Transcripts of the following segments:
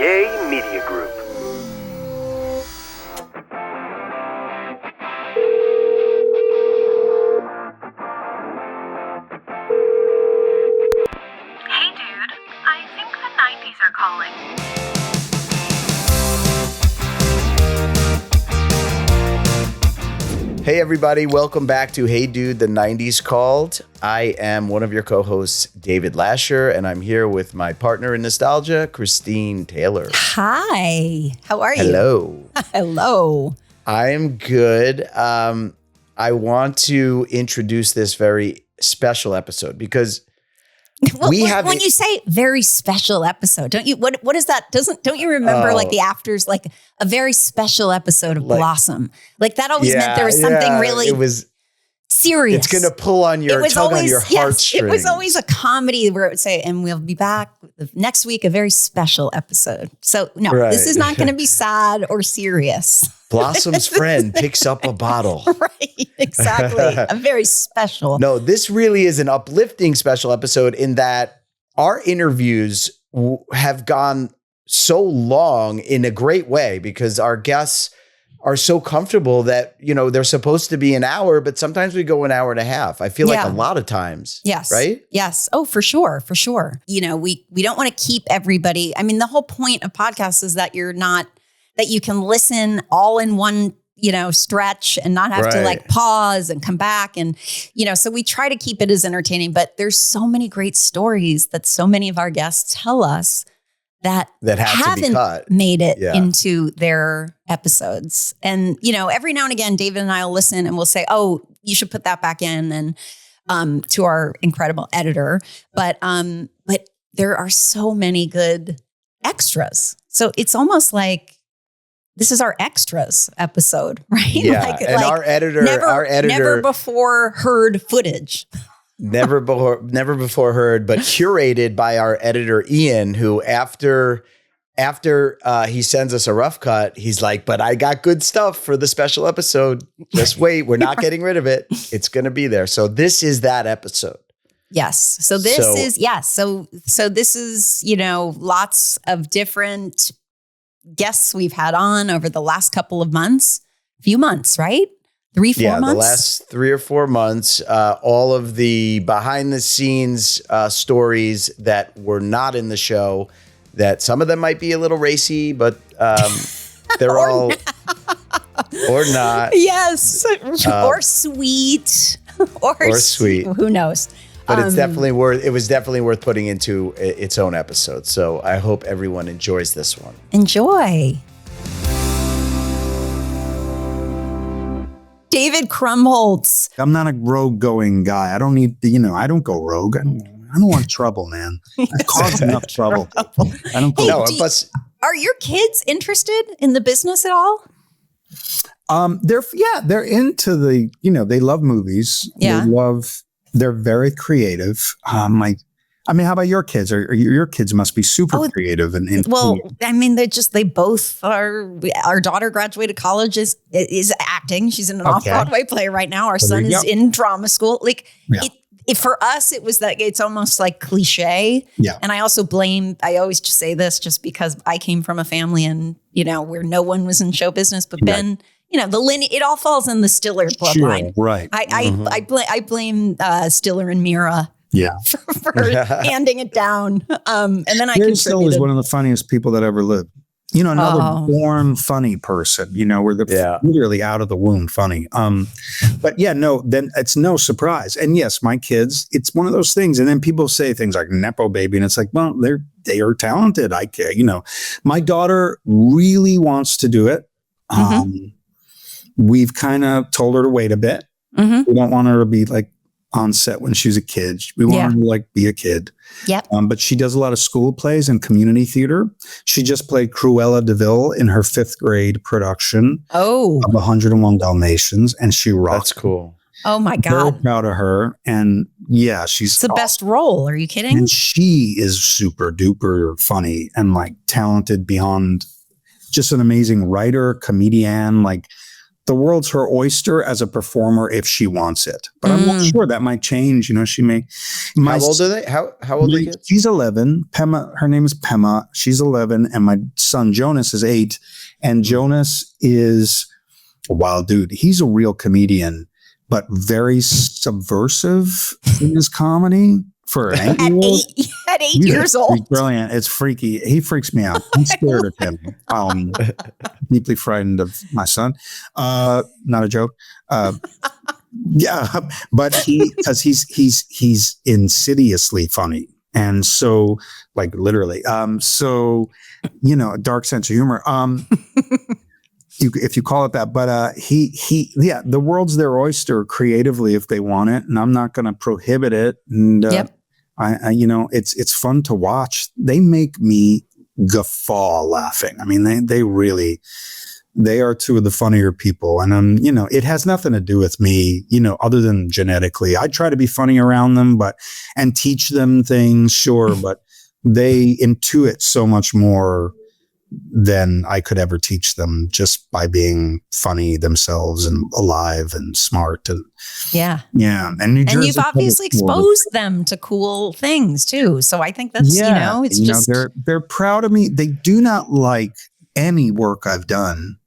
Yay Media Group. Hey dude, I think the 90's are calling. Hey everybody, welcome back to Hey Dude, the 90's called. I am one of your co-hosts, David Lasher, and I'm here with my partner in nostalgia, Christine Taylor. Hi, how are you? Hello. Hello. I am good. I want to introduce this very special episode because when you say very special episode, don't you? What is that? Don't you remember like the afters, like a very special episode of Blossom? Like that always meant there was something really serious. It's going to pull on your tug on your heartstrings. It was always a comedy where it would say, and we'll be back next week, a very special episode. So no, This is not going to be sad or serious. Blossom's friend picks up a bottle. Right, exactly. A very special. No, this really is an uplifting special episode in that our interviews have gone so long in a great way because our guests are so comfortable that, you know, they're supposed to be an hour, but sometimes we go an hour and a half. I feel like a lot of times. Yes. Right? Yes. Oh, for sure. For sure. You know, we don't want to keep everybody. I mean, the whole point of podcasts is that that you can listen all in one, stretch and not have to like pause and come back. And, so we try to keep it as entertaining, but there's so many great stories that so many of our guests tell us that haven't made it into their episodes. And, every now and again, David and I will listen and we'll say, oh, you should put that back in and to our incredible editor. But there are so many good extras. So it's almost like this is our extras episode, right? Yeah. Our editor never before heard footage. Never before heard, but curated by our editor, Ian, who after he sends us a rough cut, he's like, but I got good stuff for the special episode. Just wait. We're not getting rid of it. It's going to be there. So this is that episode. Yes. So this is, lots of different guests we've had on over the last few months, right? 3-4 months? The last 3 or 4 months, all of the behind the scenes stories that were not in the show, that some of them might be a little racy, but they're or not. Yes. Or sweet. Or sweet. Who knows? But it was definitely worth putting into its own episode. So I hope everyone enjoys this one. Enjoy. David Krumholtz. I'm not a rogue going guy. I don't need, I don't go rogue. I don't want trouble, man. I've caused enough trouble. I don't go. Are your kids interested in the business at all? They're into they love movies. Yeah. They're very creative. How about your kids? Your kids must be super creative and they both are. Our daughter graduated college is acting. She's in an off-Broadway play right now. Our son is in drama school. For us, it was it's almost like cliche. Yeah. And I always just say this just because I came from a family and, where no one was in show business, but Ben, it all falls in the Stiller bloodline. Sure, right. I blame Stiller and Mira. Yeah. For handing it down. And then I contributed. Still is one of the funniest people that ever lived. Another born funny person, where they're literally out of the womb funny. Then it's no surprise. And yes, my kids, it's one of those things. And then people say things like Nepo baby. And it's like, well, they are talented. I care. My daughter really wants to do it. We've kind of told her to wait a bit. Mm-hmm. We don't want her to be on set when she's a kid. We want her to be a kid. Yep. But she does a lot of school plays and community theater. She just played Cruella de Vil in her 5th grade production of 101 Dalmatians, and she rocks. That's cool. Oh my God. Very proud of her. And she's the best role. Are you kidding? And she is super duper funny and talented beyond, just an amazing writer, comedian, the world's her oyster as a performer if she wants it. But I'm not sure, that might change. You know, she may. How old are they? How old are the kids? She's 11. Pema, her name is Pema. She's 11, and my son Jonas is 8. And Jonas is a wild dude. He's a real comedian, but very subversive in his comedy. For an 8-year-old. At 8 years old. He's brilliant. It's freaky. He freaks me out. I'm scared of him. Deeply frightened of my son. Not a joke. Yeah, but he's insidiously funny. And so, like, literally. So, you know, a dark sense of humor. If you call it that, but yeah, the world's their oyster creatively if they want it, and I'm not going to prohibit it. And I you know, it's fun to watch. They make me guffaw laughing. I mean, they are two of the funnier people, and you know, it has nothing to do with me, you know, other than genetically. I try to be funny around them, and teach them things, sure, but they intuit so much more than I could ever teach them just by being funny themselves and alive and smart. And and New Jersey, and you've obviously exposed them to cool things too. So I think that's, you know, it's just, they're proud of me. They do not like any work I've done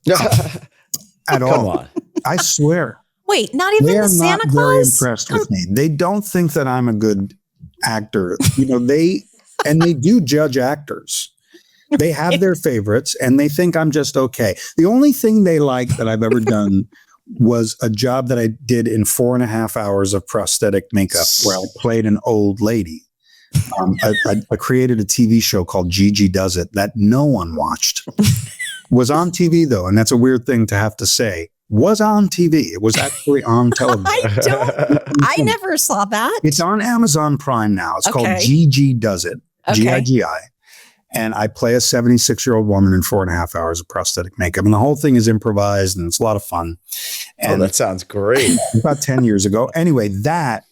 at all. Come on. I swear. Wait, not even the Santa Claus? Very impressed with me. They don't think that I'm a good actor. You know, they do judge actors. They have their favorites, and they think I'm just okay. The only thing they like that I've ever done was a job that I did in 4.5 hours of prosthetic makeup, where I played an old lady. I created a TV show called Gigi Does It that no one watched. Was on TV though, and that's a weird thing to have to say. Was on TV. It was actually on television. I never saw that. It's on Amazon Prime now. It's called Gigi Does It. Gigi. And I play a 76-year-old woman in 4.5 hours of prosthetic makeup. And the whole thing is improvised, and it's a lot of fun. And that sounds great. About 10 years ago. Anyway, that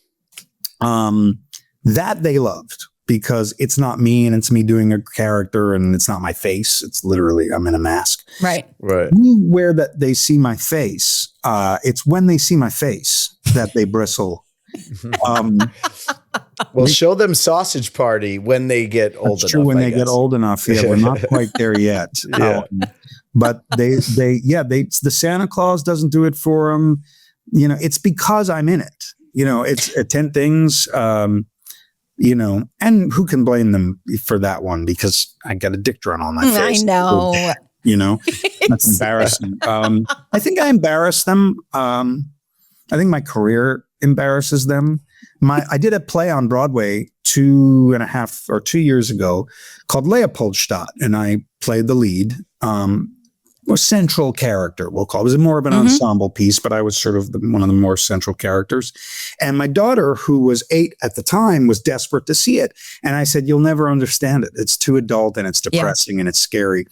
they loved, because it's not me, and it's me doing a character, and it's not my face. It's literally, I'm in a mask. Right. Anywhere that they see my face, it's when they see my face that they bristle. Well, show them Sausage Party when they get old enough. True, when they get old enough. Yeah, we're not quite there yet. But the Santa Claus doesn't do it for them. You know, it's because I'm in it. You know, it's 10 things. You know, and who can blame them for that one? Because I got a dick drawn on my face. I know. You know, that's embarrassing. I think I embarrass them. I think my career embarrasses them. I did a play on Broadway 2 years ago called Leopoldstadt, and I played the lead, or central character, we'll call it. It was more of an ensemble piece, but I was sort of one of the more central characters. And my daughter, who was 8 at the time, was desperate to see it. And I said, "You'll never understand it. It's too adult, and it's depressing, and it's scary."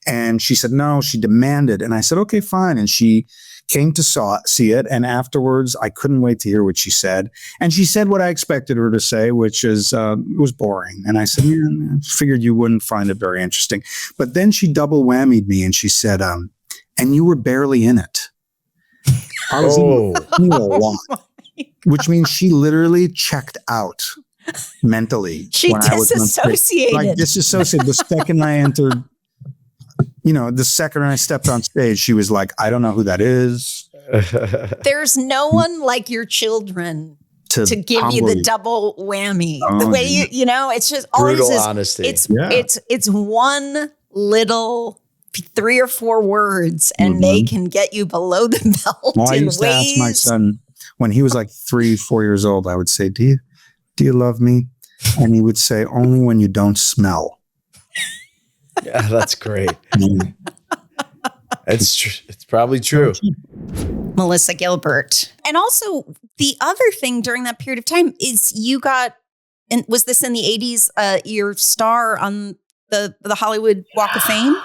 And she said, "No," she demanded. And I said, "Okay, fine." And she came to see it, and afterwards I couldn't wait to hear what she said. And she said what I expected her to say, which is it was boring. And I said, I figured you wouldn't find it very interesting. But then she double whammied me, and she said, "And you were barely in it." I was in a lot, which means she literally checked out mentally. She disassociated. Disassociated. The second I entered. You know, the second I stepped on stage, she was like, "I don't know who that is." There's no one like your children to give you the double whammy. The way you know, it's just always brutal honesty. It's one little 3 or 4 words, and they can get you below the belt. Well, I used to ask my son when he was like 3, 4 years old. I would say, "Do you love me?" And he would say, "Only when you don't smell." Yeah, that's great. It's probably true. Melissa Gilbert. And also the other thing during that period of time is you got, and was this in the 80s, your star on the Hollywood Walk of Fame?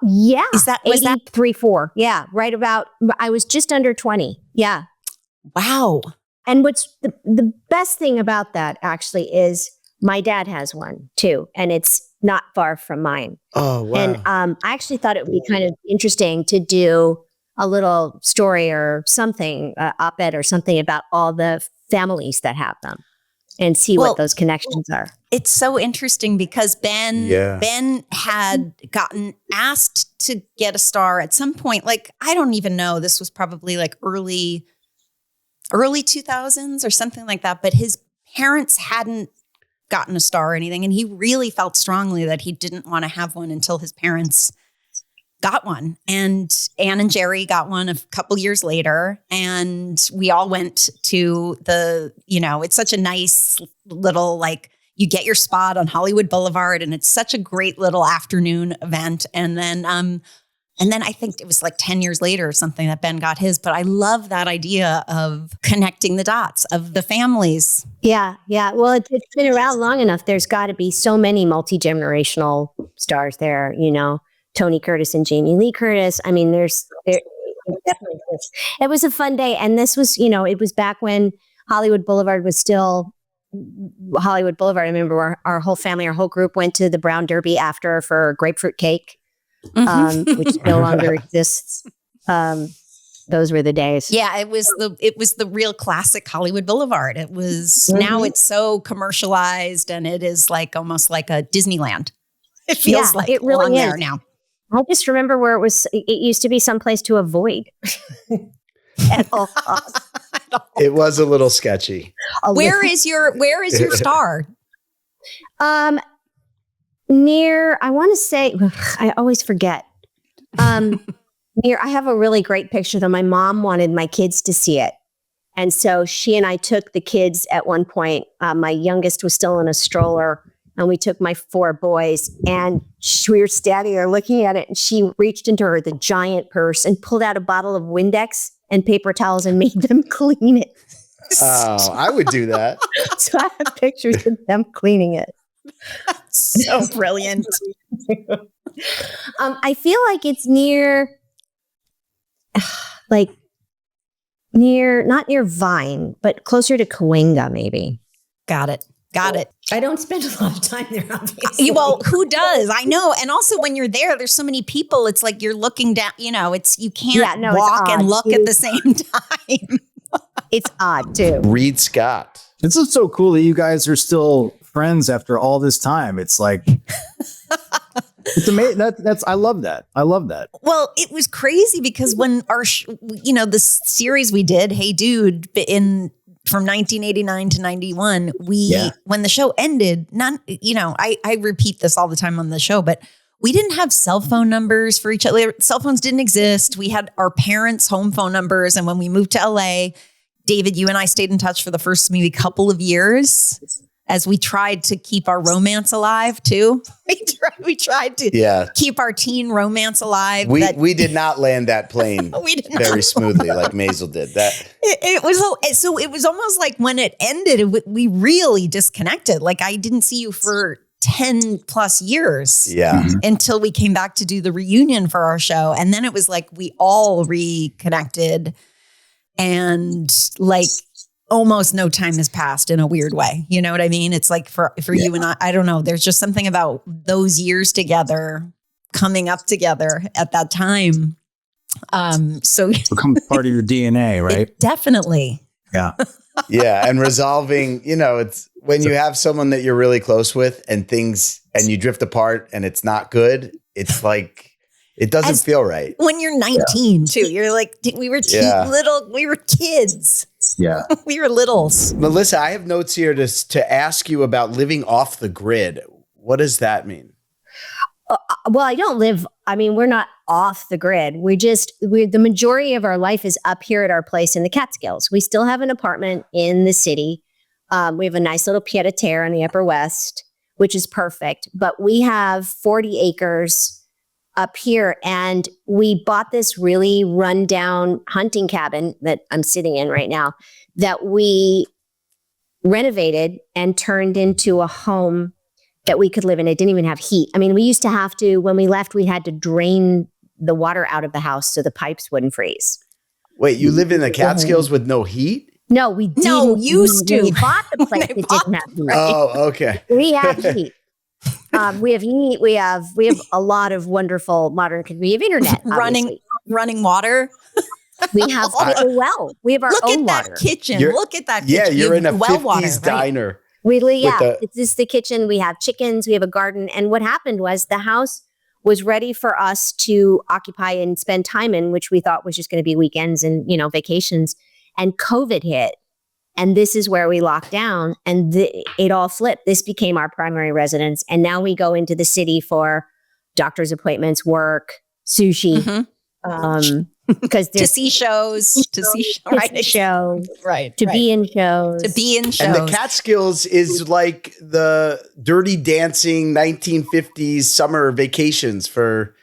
Yeah. Was that 83-4? Yeah. Right about, I was just under 20. Yeah. Wow. And what's the best thing about that actually is my dad has one too. And it's not far from mine. Oh, wow. And I actually thought it would be kind of interesting to do a little story or something, op-ed or something about all the families that have them and see what those connections are. It's so interesting because Ben had gotten asked to get a star at some point. Like, I don't even know. This was probably like early 2000s or something like that. But his parents hadn't gotten a star or anything. And he really felt strongly that he didn't want to have one until his parents got one. And Ann and Jerry got one a couple years later. And we all went to it's such a nice little, like, you get your spot on Hollywood Boulevard, and it's such a great little afternoon event. And then I think it was like 10 years later or something that Ben got his. But I love that idea of connecting the dots of the families. Yeah. Well, it's been around long enough. There's got to be so many multi-generational stars there, Tony Curtis and Jamie Lee Curtis. I mean, there definitely is. It was a fun day. And this was, it was back when Hollywood Boulevard was still Hollywood Boulevard. I remember our whole family, our whole group went to the Brown Derby after for grapefruit cake, which no longer exists. Those were the days. Yeah, it was the real classic Hollywood Boulevard. It was now it's so commercialized, and it is like almost like a Disneyland. It feels like it really is there now. I just remember where it used to be someplace to avoid at all costs. It was a little sketchy. Where is your star? Near, I want to say, I always forget. I have a really great picture though. My mom wanted my kids to see it. And so she and I took the kids at one point. My youngest was still in a stroller, and we took my 4 boys, and we were standing there looking at it, and she reached into the giant purse and pulled out a bottle of Windex and paper towels and made them clean it. Oh, I would do that. So I have pictures of them cleaning it. So brilliant. I feel like it's not near Vine, but closer to Cahuenga, maybe. Got it. I don't spend a lot of time there, obviously. Well, who does? I know. And also when you're there, there's so many people. It's like you're looking down, you can't walk and look at the same time. It's odd too. Reid Scott. It's just so cool that you guys are still friends after all this time. It's like, it's amazing. I love that. Well, it was crazy because when our, the series we did, Hey Dude, from 1989 to 91, when the show ended, I repeat this all the time on the show, but we didn't have cell phone numbers for each other. Cell phones didn't exist. We had our parents' home phone numbers. And when we moved to LA, David, you and I stayed in touch for the first maybe couple of years as we tried to keep our romance alive too. We tried to keep our teen romance alive. We did not land that plane very smoothly like Maisel did. It was almost like when it ended, we really disconnected. Like I didn't see you for 10 plus years until we came back to do the reunion for our show. And then it was like we all reconnected, and like almost no time has passed in a weird way. You know what I mean? It's like for you and I don't know. There's just something about those years together, coming up together at that time. So become part of your DNA, right? Definitely. Yeah. Yeah. And resolving, it's when you have someone that you're really close with and you drift apart and it's not good. It's like, it doesn't feel right. When you're 19 too, you're like, we were we were kids. Yeah. We were littles. Melissa, I have notes here to ask you about living off the grid. What does that mean? We're not off the grid. The majority of our life is up here at our place in the Catskills. We still have an apartment in the city. We have a nice little pied-à-terre in the Upper West, which is perfect. But we have 40 acres up here, and we bought this really rundown hunting cabin that I'm sitting in right now that we renovated and turned into a home that we could live in. It didn't even have heat. I mean, we used to have to, when we left, we had to drain the water out of the house so the pipes wouldn't freeze. Wait, you live in the Catskills with no heat? No, we didn't. No, used to. We bought the place that didn't have heat. Oh, okay. We have heat. We have heat. We have a lot of wonderful modern. We have internet running running water. We have a well. We have our Look own at water. that kitchen. Look at that kitchen. Yeah, you're in a well 50s water, right? diner. It's just the kitchen. We have chickens. We have a garden. And what happened was the house was ready for us to occupy and spend time in, which we thought was just going to be weekends and, vacations. And COVID hit. And this is where we locked down, and it all flipped. This became our primary residence. And now we go into the city for doctor's appointments, work, sushi, because to see shows, to be in shows. And the Catskills is like the Dirty Dancing 1950s summer vacations for.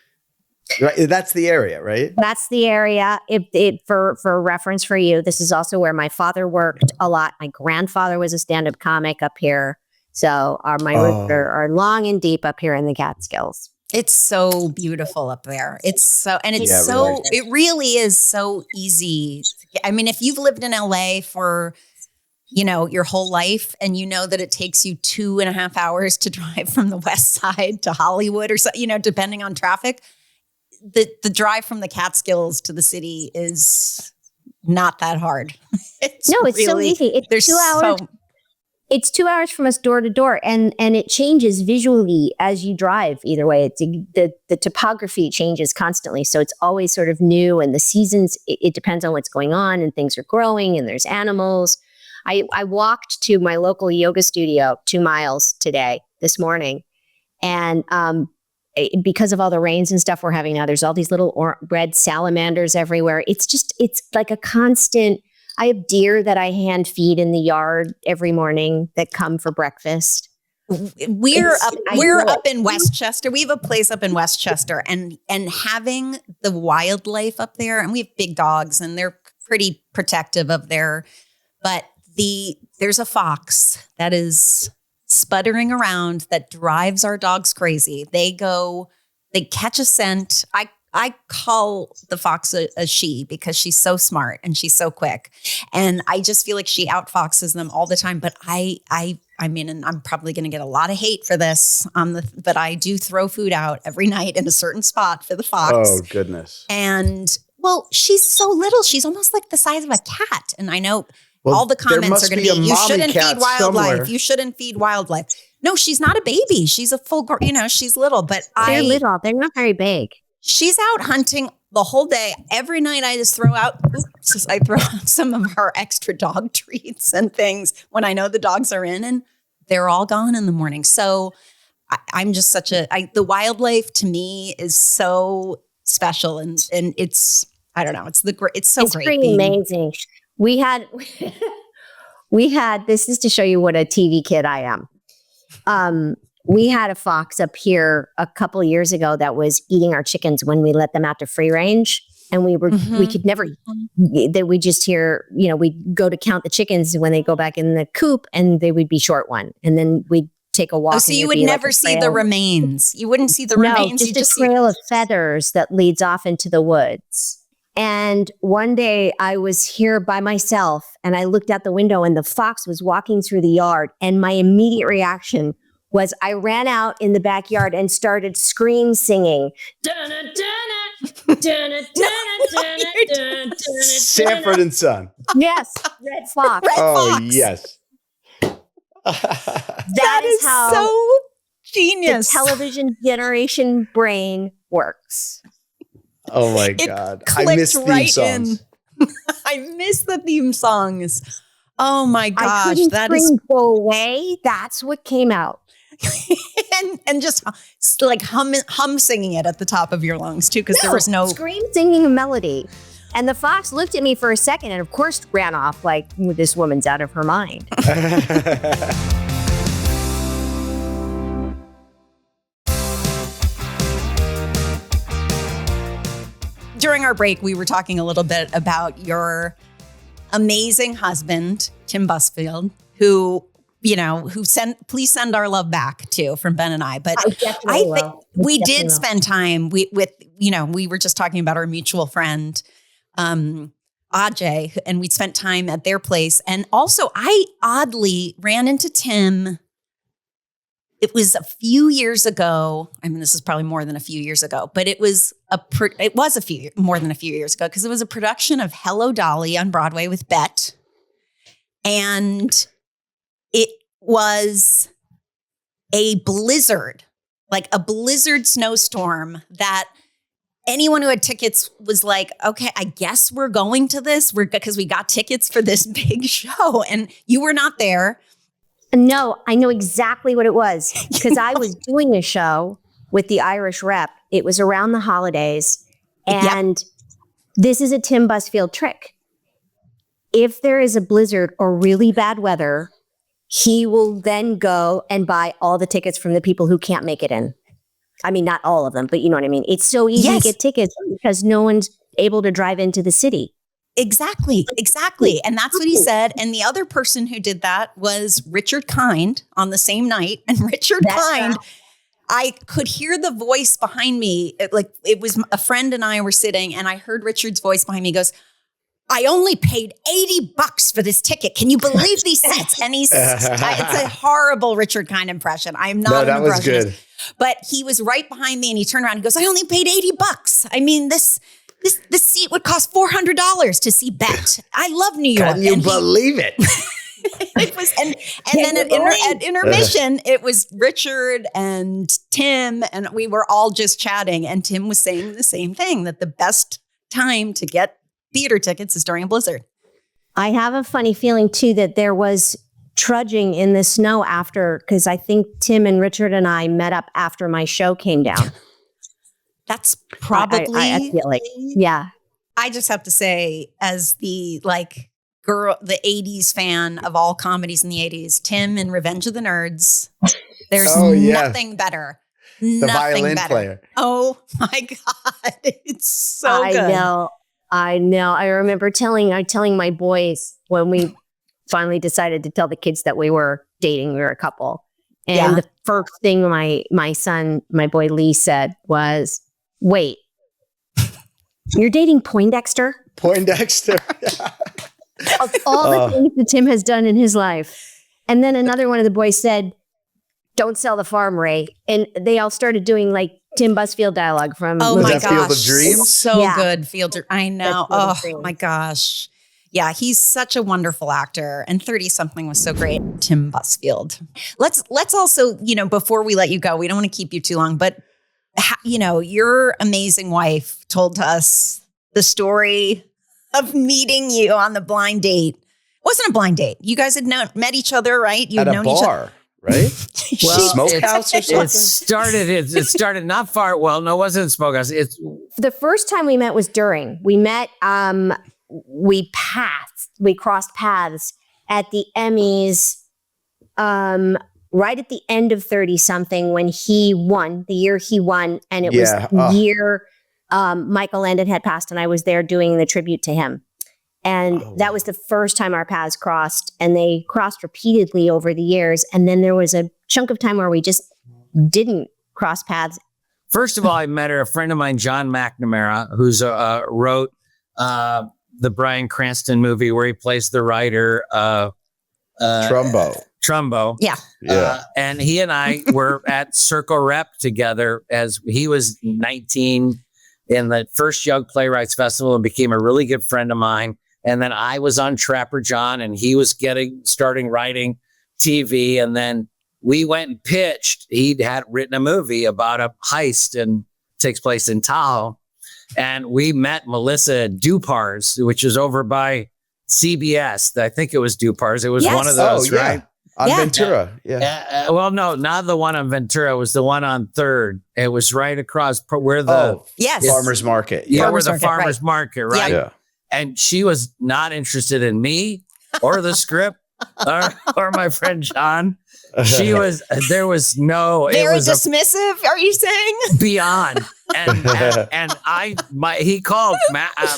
Right, that's the area, right? That's the area. For reference for you, this is also where my father worked a lot. My grandfather was a stand-up comic up here. So my roots are long and deep up here in the Catskills. It's so beautiful up there. It really is so easy. I mean, if you've lived in LA for, your whole life, and you know that it takes you 2.5 hours to drive from the West Side to Hollywood or so, depending on traffic, the drive from the Catskills to the city is not that hard. It's so easy. It's 2 hours. It's 2 hours from us door to door, and it changes visually as you drive. Either way, the topography changes constantly, so it's always sort of new. And the seasons, it depends on what's going on, and things are growing, and there's animals. I walked to my local yoga studio 2 miles this morning, and because of all the rains and stuff we're having now, there's all these little red salamanders everywhere. It's like a constant. I have deer that I hand feed in the yard every morning that come for breakfast. We're up in Westchester. We have a place up in Westchester, and having the wildlife up there, and we have big dogs, and they're pretty protective of but there's a fox that is sputtering around that drives our dogs crazy. They catch a scent. I call the fox a she because she's so smart and she's so quick. And I just feel like she outfoxes them all the time. But I mean, and I'm probably going to get a lot of hate for this but I do throw food out every night in a certain spot for the fox. Oh, goodness. And well, she's so little. She's almost like the size of a cat. And I know all the comments are going to be, you shouldn't feed wildlife. Somewhere. You shouldn't feed wildlife. No, she's not a baby. She's a full, she's little, but they're little. They're not very big. She's out hunting the whole day. Every night I just throw out some of her extra dog treats and things when I know the dogs are in, and they're all gone in the morning. So I'm just the wildlife to me is so special, and it's, I don't know, it's great. It's pretty amazing. We had, this is to show you what a TV kid I am. We had a fox up here a couple of years ago that was eating our chickens when we let them out to free range. And we could never, that we just hear, we'd go to count the chickens when they go back in the coop, and they would be short one. And then we'd take a walk. Oh, so you would never see the remains. You wouldn't see the remains. Just a trail of feathers that leads off into the woods. And one day I was here by myself, and I looked out the window, and the fox was walking through the yard. And my immediate reaction was I ran out in the backyard and started scream singing. Sanford and Son. Yes, Red Fox. Fox. Yes. that is how so genius. The television generation brain works. Oh my God. I miss theme songs. I miss the theme songs. Oh my gosh. Go away. That's what came out. and just like hum singing it at the top of your lungs too, because there was no scream singing a melody. And the fox looked at me for a second and of course ran off like, this woman's out of her mind. During our break, we were talking a little bit about your amazing husband, Tim Busfield, who please send our love back too from Ben and I. But I think we did spend time we were just talking about our mutual friend, Ajay, and we spent time at their place. And also I oddly ran into Tim it was a few years ago. I mean, this is probably more than a few years ago, but it was more than a few years ago because it was a production of Hello, Dolly on Broadway with Bet. And it was a blizzard, like a blizzard snowstorm that anyone who had tickets was like, okay, I guess we're going to this because we got tickets for this big show. And you were not there. No, I know exactly what it was because I was doing a show with the Irish Rep. It was around the holidays. And this is a Tim Busfield trick. If there is a blizzard or really bad weather, he will then go and buy all the tickets from the people who can't make it in. I mean, not all of them, but you know what I mean? It's so easy to get tickets because no one's able to drive into the city. Exactly. And that's what he said. And the other person who did that was Richard Kind on the same night. And Richard Kind, I could hear the voice behind me. It was a friend and I were sitting and I heard Richard's voice behind me. He goes, I only paid $80 for this ticket. Can you believe these seats? And it's a horrible Richard Kind impression. I'm not an impressionist. That was good. But he was right behind me and he turned around and goes, I only paid $80. I mean, this seat would cost $400 to see Bet. I love New York. Can you believe it? It was, and then at intermission, it was Richard and Tim, and we were all just chatting. And Tim was saying the same thing, that the best time to get theater tickets is during a blizzard. I have a funny feeling too that there was trudging in the snow after, because I think Tim and Richard and I met up after my show came down. That's probably. I feel like, yeah. I just have to say, as the the 80s fan of all comedies in the 80s, Tim in Revenge of the Nerds, there's nothing better. The violin player. Oh my God. It's so good. I know. I remember telling my boys when we finally decided to tell the kids that we were dating, we were a couple. And the first thing my boy Lee said was, wait, you're dating Poindexter? Poindexter. Of all the things that Tim has done in his life. And then another one of the boys said, don't sell the farm, Ray. And they all started doing like Tim Busfield dialogue from my gosh. Field of Dreams? So good. I know. Oh my gosh. Yeah, he's such a wonderful actor. And 30-something was so great. Tim Busfield. Let's also, before we let you go, we don't want to keep you too long, but your amazing wife told us the story of meeting you on the blind date. It wasn't a blind date. You guys had met each other, right? You'd known each other. Right? Well, Smokehouse or something? It started not far. Well, no, it wasn't a smokehouse. The first time we met was during. We met, we crossed paths at the Emmys, right at the end of 30-something when he won, the year he won. And it was the year Michael Landon had passed and I was there doing the tribute to him. And that was the first time our paths crossed, and they crossed repeatedly over the years. And then there was a chunk of time where we just didn't cross paths. First of all, I met her, a friend of mine, John McNamara, who's wrote the Bryan Cranston movie where he plays the writer. Trumbo. Yeah. And he and I were at Circle Rep together as he was 19 in the first Young Playwrights Festival and became a really good friend of mine. And then I was on Trapper John and he was starting writing TV. And then we went and pitched. He had written a movie about a heist and takes place in Tahoe. And we met Melissa Dupar's, which is over by CBS. I think it was Dupar's. It was one of those, right? On Ventura. Yeah. Well, no, not the one on Ventura. It was the one on 3rd. It was right across where the farmer's market. Yeah, where the farmer's market, right? Yeah. And she was not interested in me or the script or my friend John. She was, there was no. Very dismissive, are you saying? Beyond. And he called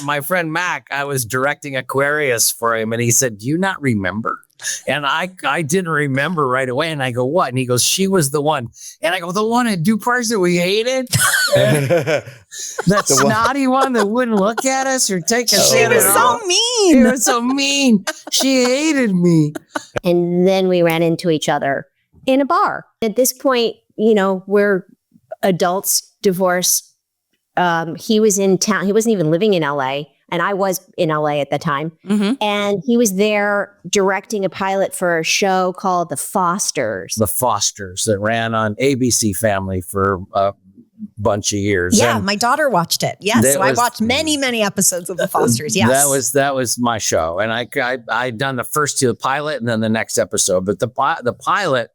my friend Mac. I was directing Aquarius for him and he said, do you not remember? And I didn't remember right away. And I go, what? And he goes, she was the one. And I go, the one at Dupar's that we hated? That snotty one that wouldn't look at us or take us in. She was so mean. She was so mean. She hated me. And then we ran into each other in a bar. At this point, we're adults, divorced. He was in town. He wasn't even living in LA. And I was in LA at the time. Mm-hmm. And he was there directing a pilot for a show called The Fosters. The Fosters that ran on ABC Family for a bunch of years. Yeah, and my daughter watched it. Yes, so I watched many episodes of The Fosters. Yes, that was my show, and I'd done the first two, the pilot, and then the next episode. But the pilot,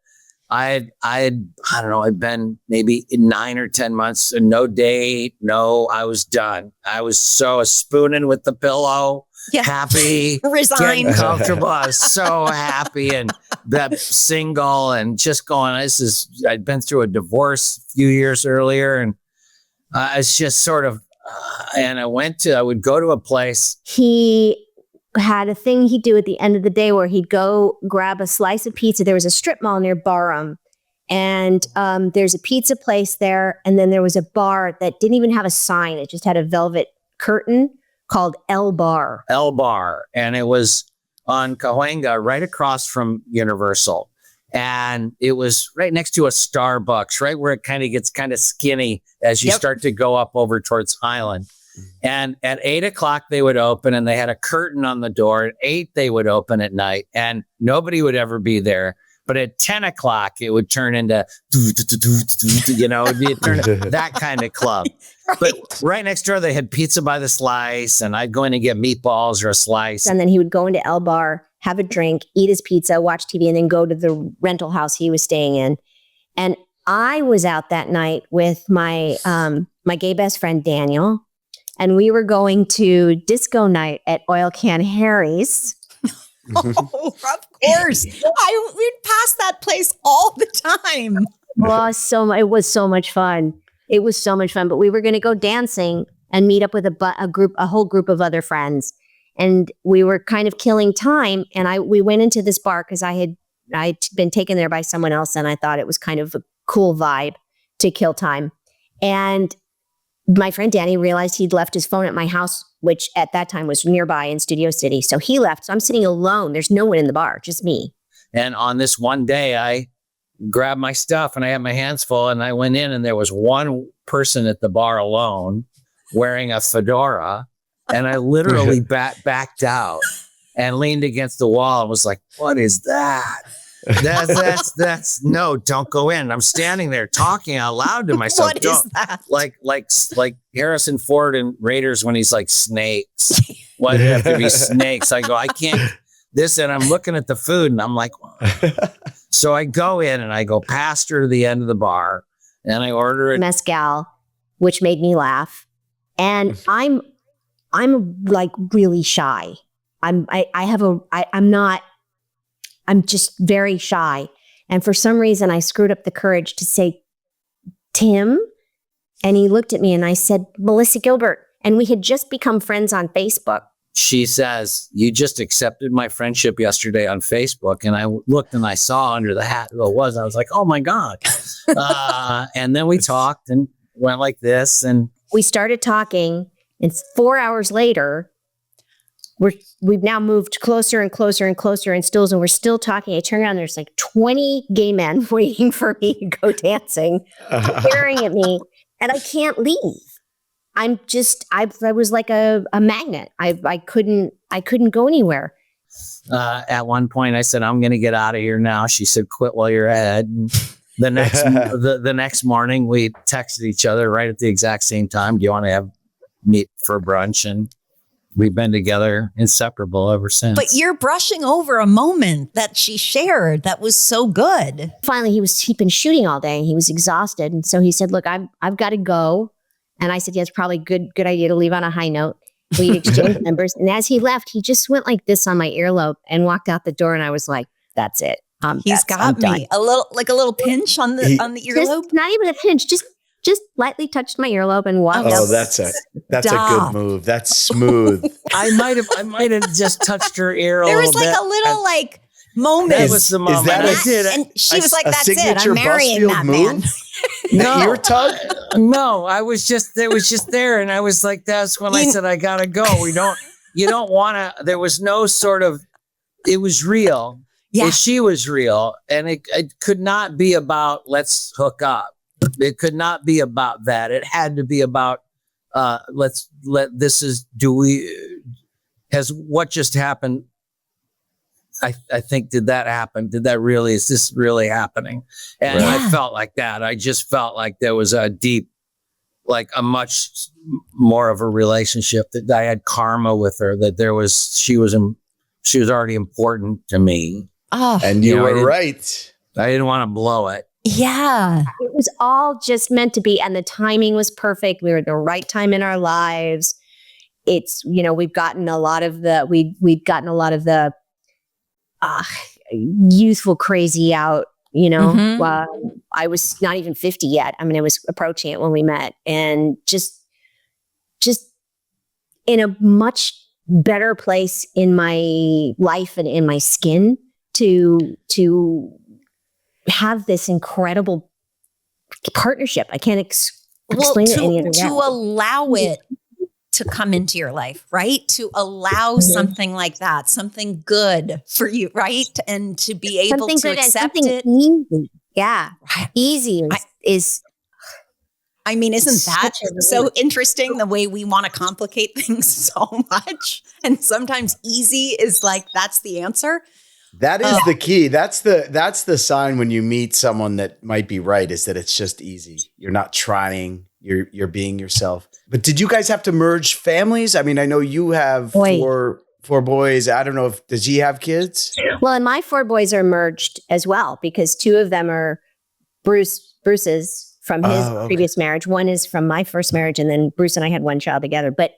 I don't know, I'd been maybe 9 or 10 months, and no date, I was done. I was so spooning with the pillow, happy, resigned, comfortable. I was so happy and that single and just going. I'd been through a divorce a few years earlier, and it's just sort of. And I would go to a place. He had a thing he'd do at the end of the day where he'd go grab a slice of pizza. There was a strip mall near Barham, and there's a pizza place there. And then there was a bar that didn't even have a sign. It just had a velvet curtain called El Bar. El Bar. And it was on Cahuenga, right across from Universal. And it was right next to a Starbucks, right where it kind of gets kind of skinny as you start to go up over towards Highland. And at 8:00 they would open, and they had a curtain on the door. At 8 they would open at night, and nobody would ever be there. But at 10:00 it would turn into, that kind of club. Right. But right next door they had pizza by the slice, and I'd go in and get meatballs or a slice. And then he would go into El Bar, have a drink, eat his pizza, watch TV, and then go to the rental house he was staying in. And I was out that night with my gay best friend Daniel. And we were going to disco night at Oil Can Harry's. Oh, of course. We'd pass that place all the time. Well, it was so much fun. It was so much fun. But we were going to go dancing and meet up with a whole group of other friends. And we were kind of killing time. And we went into this bar because I'd been taken there by someone else. And I thought it was kind of a cool vibe to kill time. And my friend Danny realized he'd left his phone at my house, which at that time was nearby in Studio City. So he left. So I'm sitting alone. There's no one in the bar, just me. And on this one day, I grabbed my stuff and I had my hands full, and I went in, and there was one person at the bar alone wearing a fedora. And I literally backed out and leaned against the wall and was like, "What is that? That's no, don't go in." I'm standing there talking out loud to myself. What is that? Like Harrison Ford in Raiders when he's like, snakes. Why do you have to be snakes? I go, I can't this. And I'm looking at the food and I'm like, so I go in and I go past her to the end of the bar and I order it. Mezcal, which made me laugh. And I'm like really shy. I'm just very shy. And for some reason, I screwed up the courage to say, "Tim?" And he looked at me and I said, "Melissa Gilbert." And we had just become friends on Facebook. She says, "You just accepted my friendship yesterday on Facebook." And I looked and I saw under the hat who it was. I was like, oh my God. And then we talked and went like this. And we started talking. And 4 hours later, we've now moved closer and closer and closer in stills, and we're still talking. I turn around, there's like 20 gay men waiting for me to go dancing, staring at me, and I can't leave. I was like a magnet. I couldn't go anywhere. At one point I said, "I'm going to get out of here now." She said, "Quit while you're ahead." And the next morning we texted each other right at the exact same time. "Do you want to meet for brunch?" And we've been together, inseparable ever since. But you're brushing over a moment that she shared that was so good. Finally, he'd been shooting all day. He was exhausted. And so he said, "Look, I've got to go." And I said, "Yeah, it's probably a good idea to leave on a high note." We exchanged numbers. And as he left, he just went like this on my earlobe and walked out the door. And I was like, that's it. He's got me. A little pinch on the earlobe. Just, not even a pinch, just lightly touched my earlobe and walked out. Oh, that's a good move. That's smooth. I might have just touched her ear there a was little bit. Like a little like moment. That was the moment. And she was like, "That's it. I'm marrying Busfield that move? man." No, ear tug? No, it was just there, and I was like, that's when I said I gotta go. You don't want to. There was no sort of. It was real. She was real. And it could not be about let's hook up. It could not be about that. It had to be about has what just happened? I think, did that happen? Is this really happening? And I felt like that. I just felt like there was a deep, like a much more of a relationship, that I had karma with her, that she was already important to me. Oh, and you were right. I didn't want to blow it. Yeah. It was all just meant to be. And the timing was perfect. We were at the right time in our lives. It's, we've gotten a lot of the youthful crazy out, I was not even 50 yet. I mean, I was approaching it when we met, and just in a much better place in my life and in my skin to have this incredible partnership. I can't explain it any other way. To allow it to come into your life, right? To allow something like that, something good for you, right? And to be able to accept it. Easy. Yeah. Easy is I mean, isn't that so interesting, the way we want to complicate things so much? And sometimes easy is like, that's the answer. That is the key. That's the sign when you meet someone that might be right, is that it's just easy. You're not trying. You're being yourself. But did you guys have to merge families? I mean, I know you have four boys. I don't know does he have kids? Well, and my 4 boys are merged as well, because 2 of them are Bruce's from his previous marriage. One is from my first marriage, and then Bruce and I had 1 child together. But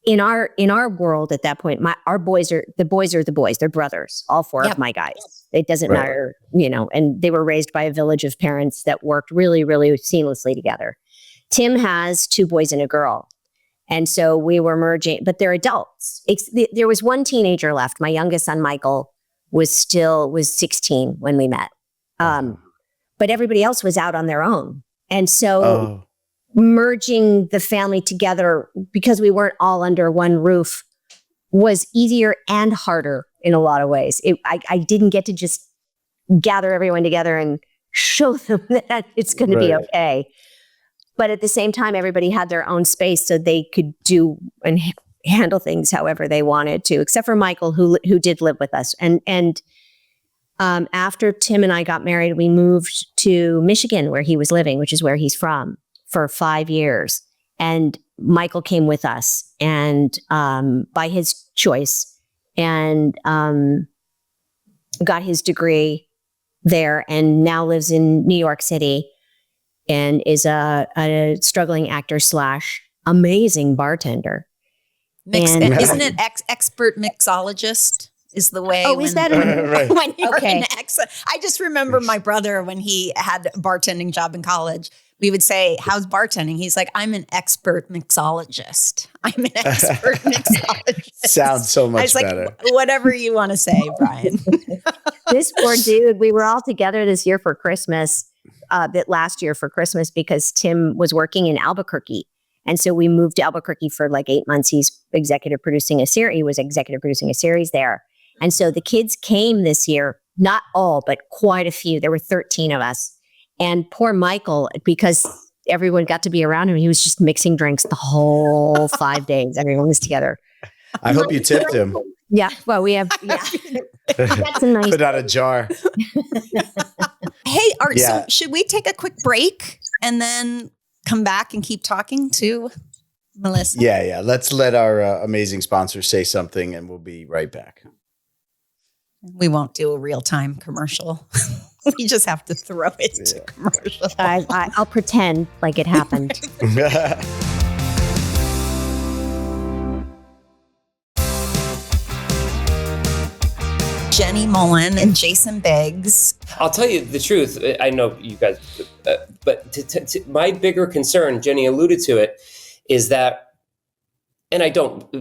in our world at that point, the boys are the boys. They're brothers, all 4 of my guys. It doesn't matter, and they were raised by a village of parents that worked really, really seamlessly together. Tim has 2 boys and a girl. And so we were merging, but they're adults. There was 1 teenager left. My youngest son, Michael, was 16 when we met. But everybody else was out on their own. And so merging the family together, because we weren't all under one roof, was easier and harder in a lot of ways. I didn't get to just gather everyone together and show them that it's going to be okay. But at the same time, everybody had their own space, so they could do and handle things however they wanted to, except for Michael, who did live with us. And after Tim and I got married, we moved to Michigan, where he was living, which is where he's from, for 5 years. And Michael came with us, and by his choice, and got his degree there, and now lives in New York City, and is a struggling actor / amazing bartender. Isn't it expert mixologist is the way? Oh, is that right? When you're an I just remember my brother, when he had a bartending job in college, we would say, "How's bartending?" He's like, "I'm an expert mixologist. I'm an expert mixologist." Sounds so much better. Like, whatever you want to say, Brian. This poor dude, we were all together this year for Christmas. Last year for Christmas, because Tim was working in Albuquerque. And so we moved to Albuquerque for like 8 months. He was executive producing a series there. And so the kids came this year, not all, but quite a few. There were 13 of us. And poor Michael, because everyone got to be around him, he was just mixing drinks the whole 5 days. Everyone was together. I hope you tipped him. Yeah. Well, we have. Yeah. That's a nice. Put out a jar. Hey, Art, so should we take a quick break and then come back and keep talking to Melissa? Yeah. Let's let our amazing sponsor say something, and we'll be right back. We won't do a real-time commercial. We just have to throw it to commercial. I'll pretend like it happened. Jenny Mollen and Jason Biggs. I'll tell you the truth. I know you guys, but my bigger concern, Jenny alluded to it, is that and I don't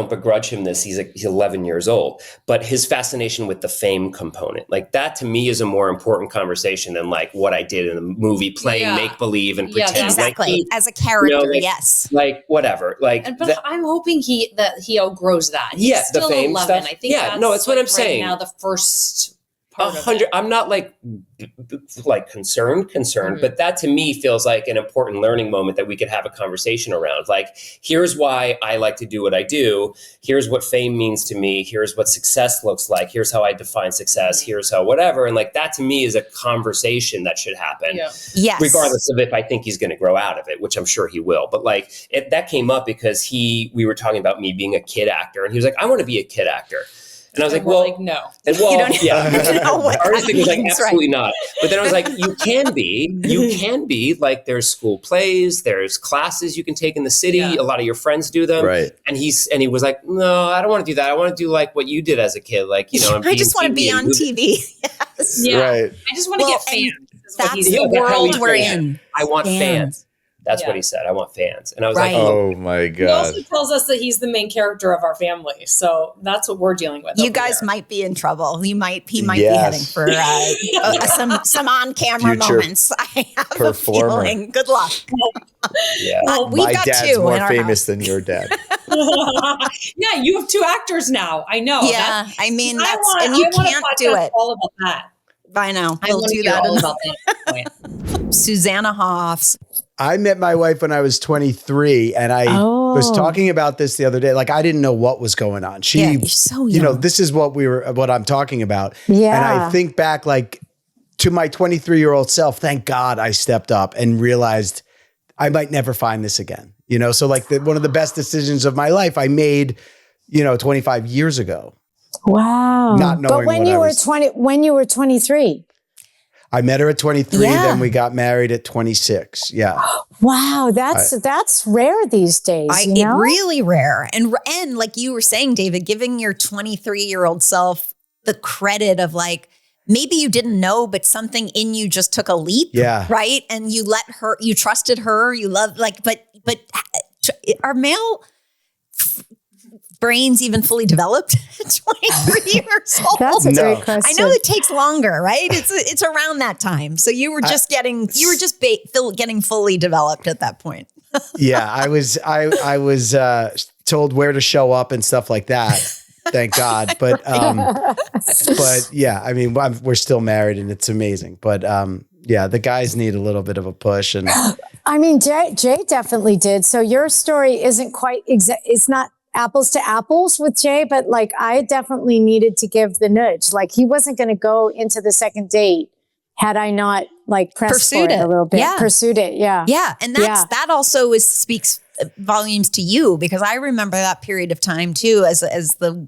begrudge him this. He's 11 years old, but his fascination with the fame component, like that to me is a more important conversation than like what I did in the movie, playing make believe and pretend. Exactly. Like as a character. Yes. Like whatever. Like, but I'm hoping he outgrows that. He's still the fame 11. stuff. I think that's what I'm saying. Now the first 100. I'm not like concerned, but that to me feels like an important learning moment that we could have a conversation around. Like, here's why I like to do what I do. Here's what fame means to me. Here's what success looks like. Here's how I define success. Here's how whatever. And like that to me is a conversation that should happen. Yeah. Yes. Regardless of if I think he's going to grow out of it, which I'm sure he will. But like that came up because we were talking about me being a kid actor, and he was like, I want to be a kid actor. And I was like, well, no. And well, you don't know what our instinct was like, means, absolutely not. But then I was like, you can be like, there's school plays, there's classes you can take in the city. Yeah. A lot of your friends do them. Right. And he was like, no, I don't want to do that. I want to do like what you did as a kid. Like, I just want to be on TV. Yes. Yeah. Right. I just want to get fans. That's the world we're in. I want fans. That's what he said. I want fans. And I was like, oh my God. He also tells us that he's the main character of our family. So that's what we're dealing with. You guys might be in trouble. He might be heading for some on-camera moments. I have a feeling. Good luck. Yeah. We've My got dad's two more in our famous house. than your dad. Yeah, you have 2 actors now. I know. Yeah, I mean, you can't do it. All about that. I know. We'll do that all about that. Susanna Hoffs. I met my wife when I was 23, and I was talking about this the other day. Like, I didn't know what was going on. You're so young. This is what I'm talking about. Yeah. And I think back like to my 23-year-old self, thank God I stepped up and realized I might never find this again. So like one of the best decisions of my life I made, 25 years ago. Wow. Not knowing but when you were 23. I met her at 23, then we got married at 26. Yeah. Wow, that's rare these days. It's really rare. And like you were saying, David, giving your 23-year-old self the credit of like, maybe you didn't know, but something in you just took a leap. Yeah. Right. And you trusted her, you loved but are male brains even fully developed at 23 years old? That's a great question. I know it takes longer, right? It's around that time. So you were just getting fully developed at that point. Yeah, I was told where to show up and stuff like that. Thank God. But yeah, I mean, we're still married and it's amazing. But yeah, the guys need a little bit of a push. And I mean, Jay definitely did. So your story isn't quite it's not apples to apples with Jay, but like I definitely needed to give the nudge. Like he wasn't going to go into the second date had I not like pursued it a little bit. Yeah. Pursued it. Yeah. Yeah. And that also speaks volumes to you, because I remember that period of time too, as the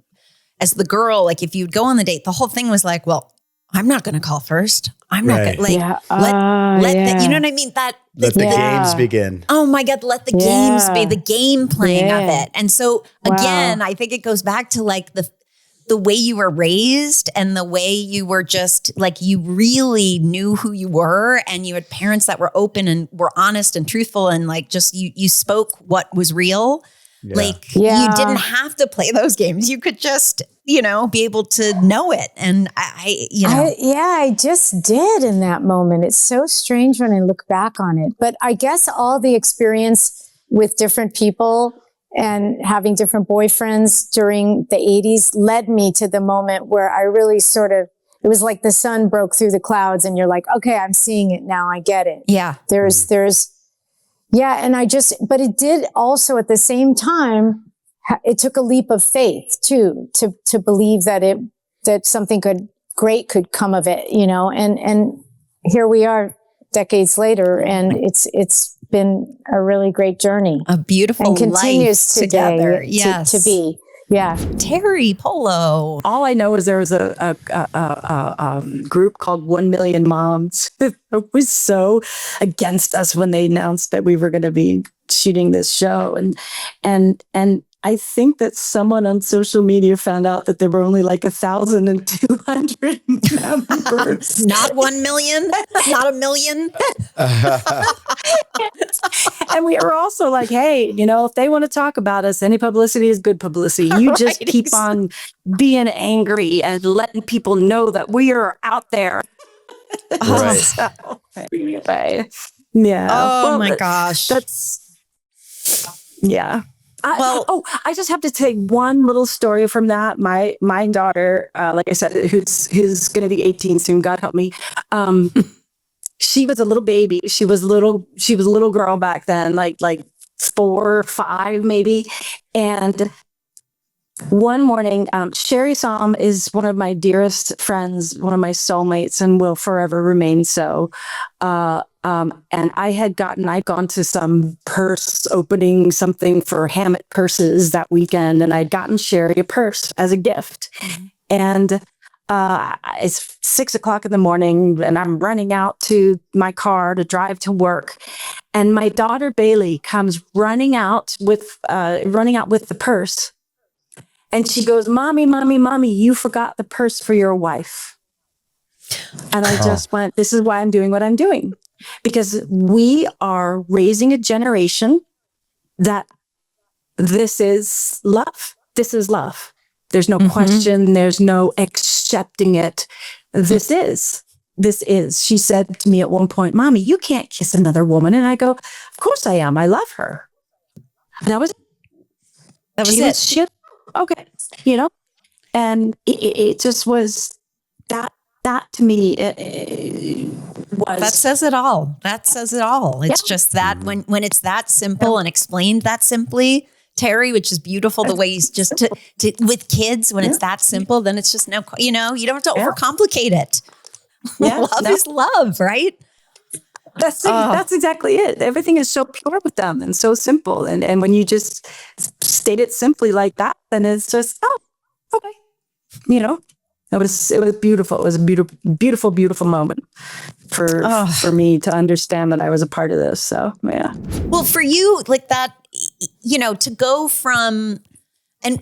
girl, like if you'd go on the date, the whole thing was like, well, I'm not going to call first. I'm not going to you know what I mean? Let the games begin. Oh my God. Let the games be the game playing of it. And so again, I think it goes back to like the way you were raised and the way you were just like, you really knew who you were, and you had parents that were open and were honest and truthful. And like, just, you spoke what was real. Yeah. Like you didn't have to play those games. You could just, be able to know it. And I just did in that moment. It's so strange when I look back on it, but I guess all the experience with different people and having different boyfriends during the 80s led me to the moment where I really it was like the sun broke through the clouds and you're like, okay, I'm seeing it now. I get it. Yeah. But it did also at the same time, it took a leap of faith too, to believe that something great could come of it, and here we are decades later, and it's been a really great journey. A beautiful and continues life together. Yes. To be. Yeah. Teri Polo. All I know is there was a group called 1 Million Moms that was so against us when they announced that we were going to be shooting this show. And I think that someone on social media found out that there were only like 1,200 members. Not 1 million, not a million. And we were also like, hey, if they want to talk about us, any publicity is good publicity. You just keep on being angry and letting people know that we are out there. Right. So, anyway, yeah. Oh my gosh. Yeah. I just have to take one little story from that. My daughter, like I said, who's going to be 18 soon, God help me. She was a little baby. She was a little girl back then, like 4 or 5 maybe. And one morning, Sherry Som is one of my dearest friends, one of my soulmates, and will forever remain so. And I'd gone to some purse opening, something for Hammett purses that weekend, and I'd gotten Sherry a purse as a gift. And it's 6:00 in the morning, and I'm running out to my car to drive to work. And my daughter Bailey comes running out with the purse. And she goes, Mommy, Mommy, Mommy, you forgot the purse for your wife. And I just went, this is why I'm doing what I'm doing. Because we are raising a generation that this is love. This is love. There's no question. There's no accepting it. This is. She said to me at one point, Mommy, you can't kiss another woman. And I go, of course I am. I love her. And that was it. Okay. And it just was that to me, it was. That says it all. It's just that when it's that simple and explained that simply, Teri, which is beautiful, the way he's just to with kids, when it's that simple, then it's just you don't have to overcomplicate it. Yeah, love is love, right? That's exactly it. Everything is so pure with them and so simple. And when you just state it simply like that, then it's just, okay. It was beautiful. It was a beautiful, beautiful moment for me to understand that I was a part of this. So, yeah. Well, for you, like that, to go from, and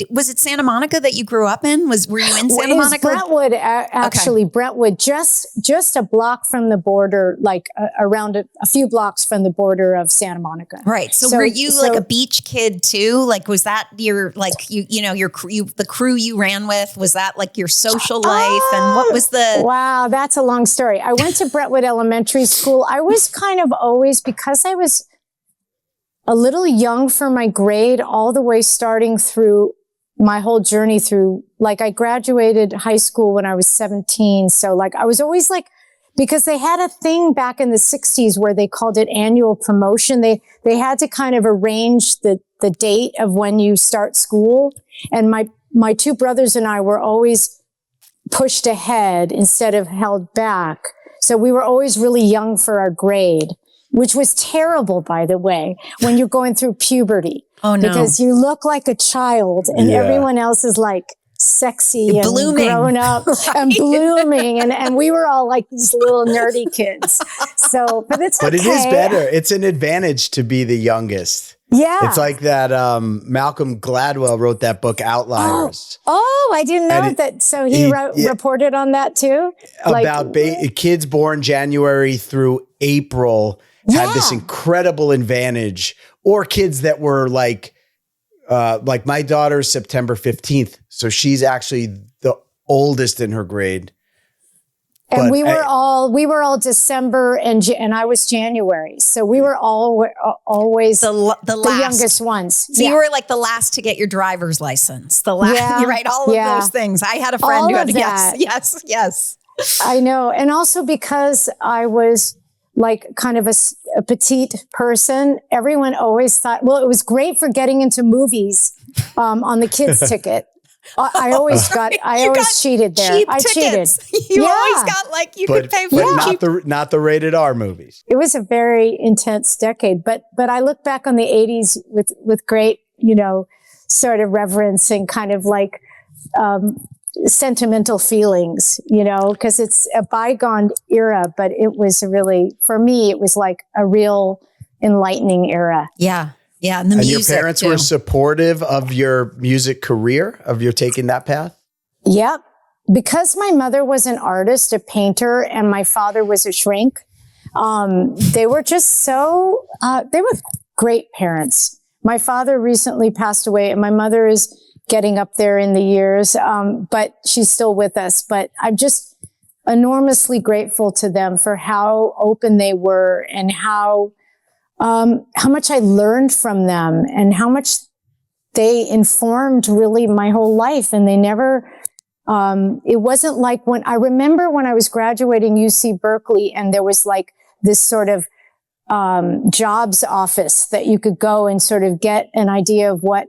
was it Santa Monica that you grew up in? Were you in Santa Monica? Brentwood, actually. Okay. Brentwood, just a block from the border, like around a few blocks from the border of Santa Monica. Right. So were you like a beach kid too? Like, was that your, like, the crew you ran with? Was that like your social life? And what was the... Wow, that's a long story. I went to Brentwood Elementary School. I was kind of always, because I was a little young for my grade, all the way starting through my whole journey through, like, I graduated high school when I was 17. So like, I was always like, because they had a thing back in the 60s where they called it annual promotion. They had to kind of arrange the date of when you start school. And my 2 brothers and I were always pushed ahead instead of held back. So we were always really young for our grade, which was terrible, by the way, when you're going through puberty. Oh, no. Because you look like a child and everyone else is like sexy and blooming. Grown up and blooming. And we were all like these little nerdy kids. So, but it is better. It's an advantage to be the youngest. Yeah. It's like that Malcolm Gladwell wrote that book, Outliers. Oh, I didn't know that. So he reported on that too? About kids born January through April had this incredible advantage, or kids that were like my daughter's September 15th. So she's actually the oldest in her grade. And we were all December and I was January. So we were always the youngest ones. So you were like the last to get your driver's license. The last, you're right. All of those things. I had a friend who had yes. I know. And also because I was like kind of a petite person, everyone always thought, well, it was great for getting into movies on the kids ticket. I always cheated there. I cheated. You always got could pay for not the rated R movies. It was a very intense decade, but I look back on the 80s with great, sort of reverence and kind of like sentimental feelings, because it's a bygone era, but it was really, for me, it was like a real enlightening era. Yeah. Yeah. And your parents were supportive of your music career, of your taking that path? Yep. Because my mother was an artist, a painter, and my father was a shrink, They were just so, they were great parents. My father recently passed away, and my mother is getting up there in the years, but she's still with us. But I'm just enormously grateful to them for how open they were, and how much I learned from them, and how much they informed really my whole life. And they never, it wasn't like when I remember when I was graduating UC Berkeley, and there was like this sort of jobs office that you could go and sort of get an idea of what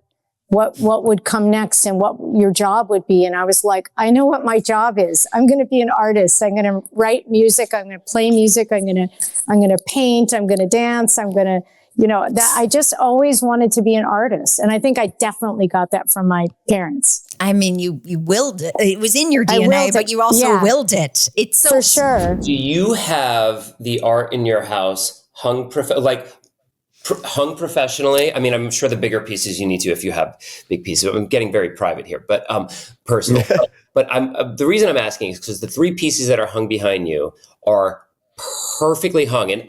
would come next and what your job would be. And I was like, I know what my job is. I'm going to be an artist. I'm going to write music. I'm going to play music. I'm going to paint. I'm going to dance. I'm going to, that I just always wanted to be an artist. And I think I definitely got that from my parents. I mean, you willed it. It was in your DNA, but you also willed it. It's so for sure. Do you have the art in your house hung hung professionally? I mean, I'm sure the bigger pieces you need to if you have big pieces. I'm getting very private here, but personal. But the reason I'm asking is because the 3 pieces that are hung behind you are perfectly hung, and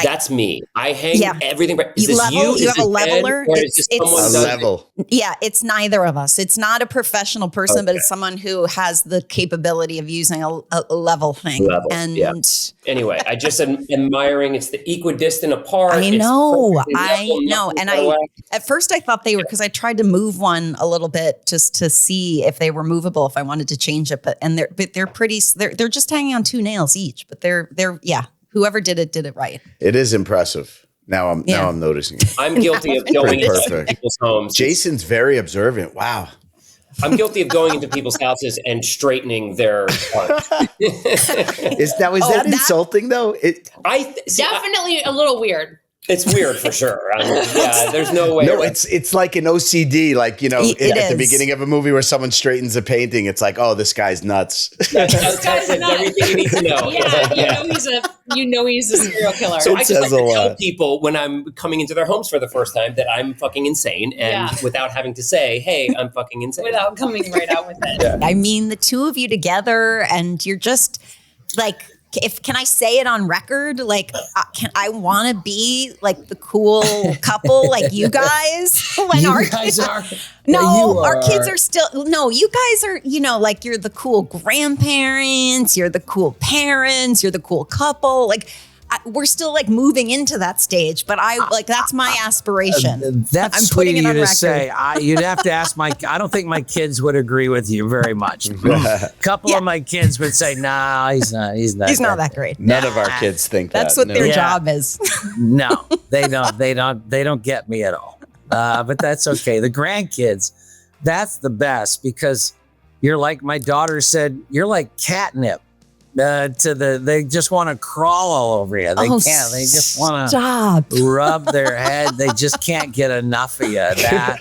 that's me. I hang everything. Is this you? You have a leveler. It's a level. Yeah, it's neither of us. It's not a professional person, but it's someone who has the capability of using a level thing. Anyway, I just am admiring. It's the equidistant apart. I know. And at first I thought they were, because I tried to move one a little bit just to see if they were movable, if I wanted to change it. But they're pretty. They're just hanging on 2 nails each. But they're. Whoever did it right. It is impressive. Now I'm noticing it. I'm guilty of going into people's homes. Jason's very observant. Wow. I'm guilty of going into people's houses and straightening their art. Is that insulting though? Definitely a little weird. It's weird for sure. There's no way. No, it's like an OCD, like, at the beginning of a movie where someone straightens a painting, it's like, oh, this guy's nuts. This guy's nuts. Everything you need to know. He's a serial killer. So I just like to tell people when I'm coming into their homes for the first time that I'm fucking insane, and without having to say, hey, I'm fucking insane. Without coming right out with it. Yeah. I mean, the 2 of you together, and you're just like, can I say it on record? Like, I want to be like the cool couple, like you guys. When you our guys are. Our kids are still. No, you guys are. Like you're the cool grandparents. You're the cool parents. You're the cool couple. Like. We're still like moving into that stage, but that's my aspiration. That's sweet of you to say. You'd have to ask I don't think my kids would agree with you very much. A couple of my kids would say, "No, he's not. He's not that great." None of our kids think that's what their job is. No, they don't. They don't get me at all. But that's okay. The grandkids, that's the best, because you're like my daughter said. You're like catnip. They just want to crawl all over you. They can't. They just want to rub their head. They just can't get enough of you. That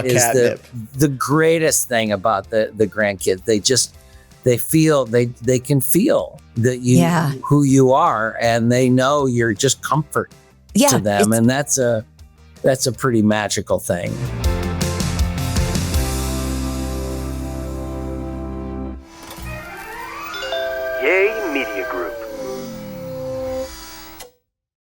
is the greatest thing about the grandkids. They can feel that who you are, and they know you're just comfort to them, and that's a pretty magical thing.